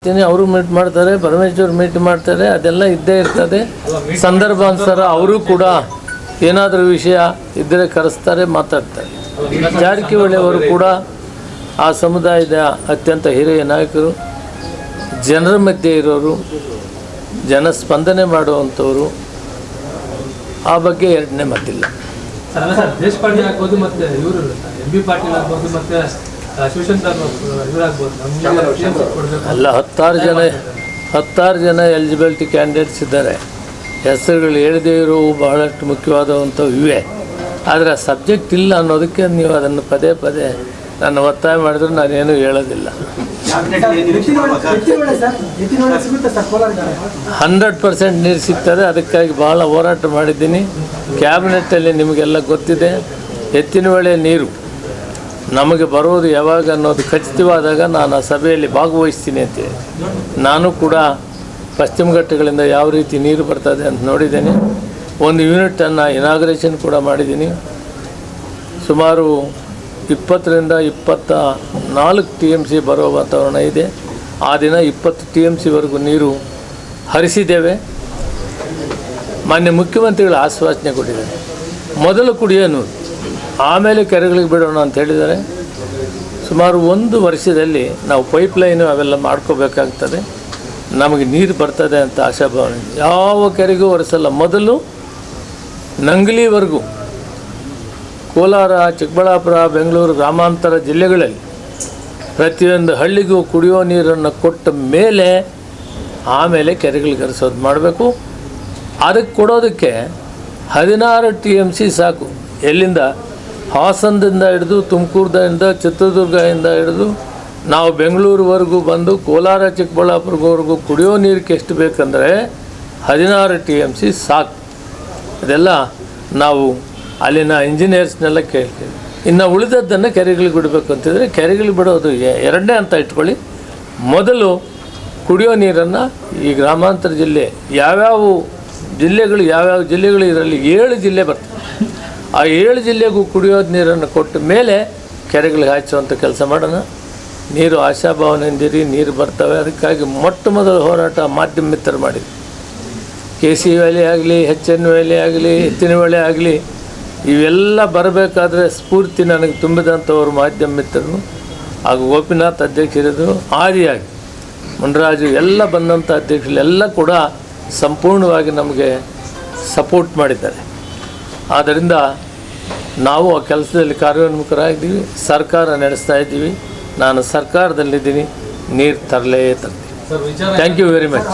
ಅವರು ಮೀಟ್ ಮಾಡ್ತಾರೆ, ಪರಮೇಶ್ವರ್ ಮೀಟ್ ಮಾಡ್ತಾರೆ, ಅದೆಲ್ಲ ಇದ್ದೇ ಇರ್ತದೆ. ಸಂದರ್ಭಾನುಸಾರ ಅವರು ಕೂಡ ಏನಾದರೂ ವಿಷಯ ಇದ್ದರೆ ಕರೆಸ್ತಾರೆ, ಮಾತಾಡ್ತಾರೆ. ಜಾರಕಿಹೊಳಿ ಅವರು ಕೂಡ ಆ ಸಮುದಾಯದ ಅತ್ಯಂತ ಹಿರಿಯ ನಾಯಕರು, ಜನರ ಮಧ್ಯೆ ಇರೋರು, ಜನಸ್ಪಂದನೆ ಮಾಡುವಂಥವರು. ಆ ಬಗ್ಗೆ ಎರಡನೇ ಮಾತಿಲ್ಲ. ದೇಶಪಾಂಡೆ ಆಗ್ಬೋದು, ಮತ್ತೆ ಇವರು ಎಂ ಬಿ ಪಾಟೀಲ್ ಆಗ್ಬೋದು, ಮತ್ತೆ ಅಲ್ಲ, ಹತ್ತಾರು ಜನ ಎಲಿಜಿಬಿಲಿಟಿ ಕ್ಯಾಂಡಿಡೇಟ್ಸ್ ಇದ್ದಾರೆ. ಹೆಸರುಗಳು ಹೇಳದೇ ಇರೋ ಬಹಳಷ್ಟು ಮುಖ್ಯವಾದಂಥವು ಇವೆ. ಆದರೆ ಸಬ್ಜೆಕ್ಟ್ ಇಲ್ಲ ಅನ್ನೋದಕ್ಕೆ ನೀವು ಅದನ್ನು ಪದೇ ಪದೇ ನಾನು ಒತ್ತಾಯ ಮಾಡಿದ್ರೆ ನಾನೇನು ಹೇಳೋದಿಲ್ಲ. 100% ನೀರು ಸಿಗ್ತದೆ. ಅದಕ್ಕಾಗಿ ಭಾಳ ಹೋರಾಟ ಮಾಡಿದ್ದೀನಿ. ಕ್ಯಾಬಿನೆಟ್ಟಲ್ಲಿ ನಿಮಗೆಲ್ಲ ಗೊತ್ತಿದೆ. ಎತ್ತಿನ ಹೊಳೆ ನೀರು ನಮಗೆ ಬರೋದು ಯಾವಾಗ ಅನ್ನೋದು ಖಚಿತವಾದಾಗ ನಾನು ಆ ಸಭೆಯಲ್ಲಿ ಭಾಗವಹಿಸ್ತೀನಿ ಅಂತೇಳಿ. ನಾನು ಕೂಡ ಪಶ್ಚಿಮ ಘಟ್ಟಗಳಿಂದ ಯಾವ ರೀತಿ ನೀರು ಬರ್ತದೆ ಅಂತ ನೋಡಿದ್ದೇನೆ. ಒಂದು ಯೂನಿಟನ್ನು ಇನಾಗ್ರೇಷನ್ ಕೂಡ ಮಾಡಿದ್ದೀನಿ. ಸುಮಾರು 20ರಿಂದ 24 TMC ಬರೋ ವಾತಾವರಣ ಇದೆ. ಆ ದಿನ 20 TMCವರೆಗೂ ನೀರು ಹರಿಸಿದ್ದೇವೆ. ಮಾನ್ಯ ಮುಖ್ಯಮಂತ್ರಿಗಳು ಆಶ್ವಾಸನೆ ಕೊಟ್ಟಿದ್ದಾರೆ. ಮೊದಲು ಕುಡಿಯೋ ನೀರು, ಆಮೇಲೆ ಕೆರೆಗಳಿಗೆ ಬಿಡೋಣ ಅಂತ ಹೇಳಿದ್ದಾರೆ. ಸುಮಾರು 1 ವರ್ಷದಲ್ಲಿ ನಾವು ಪೈಪ್ಲೈನು ಅವೆಲ್ಲ ಮಾಡ್ಕೋಬೇಕಾಗ್ತದೆ. ನಮಗೆ ನೀರು ಬರ್ತದೆ ಅಂತ ಆಶಾಭಾವನೆ. ಯಾವ ಕೆರೆಗೂ ಒರೆಸಲ್ಲ. ಮೊದಲು ನಂಗ್ಲಿವರೆಗೂ ಕೋಲಾರ, ಚಿಕ್ಕಬಳ್ಳಾಪುರ, ಬೆಂಗಳೂರು ಗ್ರಾಮಾಂತರ ಜಿಲ್ಲೆಗಳಲ್ಲಿ ಪ್ರತಿಯೊಂದು ಹಳ್ಳಿಗೂ ಕುಡಿಯೋ ನೀರನ್ನು ಕೊಟ್ಟ ಮೇಲೆ ಆಮೇಲೆ ಕೆರೆಗಳಿಗೆ ಹರಿಸೋದು ಮಾಡಬೇಕು. ಅದಕ್ಕೆ ಕೊಡೋದಕ್ಕೆ 16 TMC ಸಾಕು. ಎಲ್ಲಿಂದ? ಹಾಸನದಿಂದ ಹಿಡಿದು, ತುಮಕೂರದಿಂದ, ಚಿತ್ರದುರ್ಗದಿಂದ ಹಿಡಿದು ನಾವು ಬೆಂಗಳೂರುವರೆಗೂ ಬಂದು ಕೋಲಾರ, ಚಿಕ್ಕಬಳ್ಳಾಪುರವರೆಗೂ ಕುಡಿಯೋ ನೀರಿಗೆ ಎಷ್ಟು ಬೇಕಂದರೆ 16 TMC ಸಾಕು. ಅದೆಲ್ಲ ನಾವು ಅಲ್ಲಿನ ಇಂಜಿನಿಯರ್ಸ್ನೆಲ್ಲ ಕೇಳ್ತೀವಿ. ಇನ್ನು ಉಳಿದದ್ದನ್ನು ಕೆರೆಗಳಿಗೆ ಬಿಡಬೇಕು ಅಂತಿದ್ರೆ ಕೆರೆಗಳಿಗೆ ಬಿಡೋದು ಎರಡನೇ ಅಂತ ಇಟ್ಕೊಳ್ಳಿ. ಮೊದಲು ಕುಡಿಯೋ ನೀರನ್ನು ಈ ಗ್ರಾಮಾಂತರ ಜಿಲ್ಲೆ ಯಾವ್ಯಾವ ಜಿಲ್ಲೆಗಳು ಇದರಲ್ಲಿ 7 ಜಿಲ್ಲೆ ಬರ್ತವೆ. ಆ 7 ಜಿಲ್ಲೆಗೂ ಕುಡಿಯೋ ನೀರನ್ನು ಕೊಟ್ಟ ಮೇಲೆ ಕೆರೆಗಳಿಗೆ ಹಾಯಿಸುವಂಥ ಕೆಲಸ ಮಾಡೋಣ. ನೀರು ಆಶಾಭಾವನೆಯಿಂದಿರಿ, ನೀರು ಬರ್ತವೆ. ಅದಕ್ಕಾಗಿ ಮೊಟ್ಟ ಮೊದಲ ಹೋರಾಟ ಮಾಧ್ಯಮ ಮಿತ್ರರು ಮಾಡಿದ್ವಿ. KC ವ್ಯಾಲಿ ಆಗಲಿ, HN ವ್ಯಾಲಿ ಆಗಲಿ, ಎತ್ತಿನ ಹೊಳೆ ಆಗಲಿ, ಇವೆಲ್ಲ ಬರಬೇಕಾದ್ರೆ ಸ್ಫೂರ್ತಿ ನನಗೆ ತುಂಬಿದಂಥವ್ರು ಮಾಧ್ಯಮ ಮಿತ್ರರು. ಹಾಗೂ ಗೋಪಿನಾಥ್ ಅಧ್ಯಕ್ಷರಿದ್ದರು. ಆದಿಯಾಗಿ ಮುನ್ರಾಜು ಎಲ್ಲ ಬಂದಂಥ ಅಧ್ಯಕ್ಷರೆಲ್ಲ ಕೂಡ ಸಂಪೂರ್ಣವಾಗಿ ನಮಗೆ ಸಪೋರ್ಟ್ ಮಾಡಿದ್ದಾರೆ. ಆದ್ದರಿಂದ ನಾವು ಆ ಕೆಲಸದಲ್ಲಿ ಕಾರ್ಯೋನ್ಮುಖರಾಗಿದ್ದೀವಿ. ಸರ್ಕಾರ ನಡೆಸ್ತಾ ಇದ್ದೀವಿ. ನಾನು ಸರ್ಕಾರದಲ್ಲಿದ್ದೀನಿ. ನೀರು ತರಲೇ ತರ್ತೀನಿ. Thank you very much.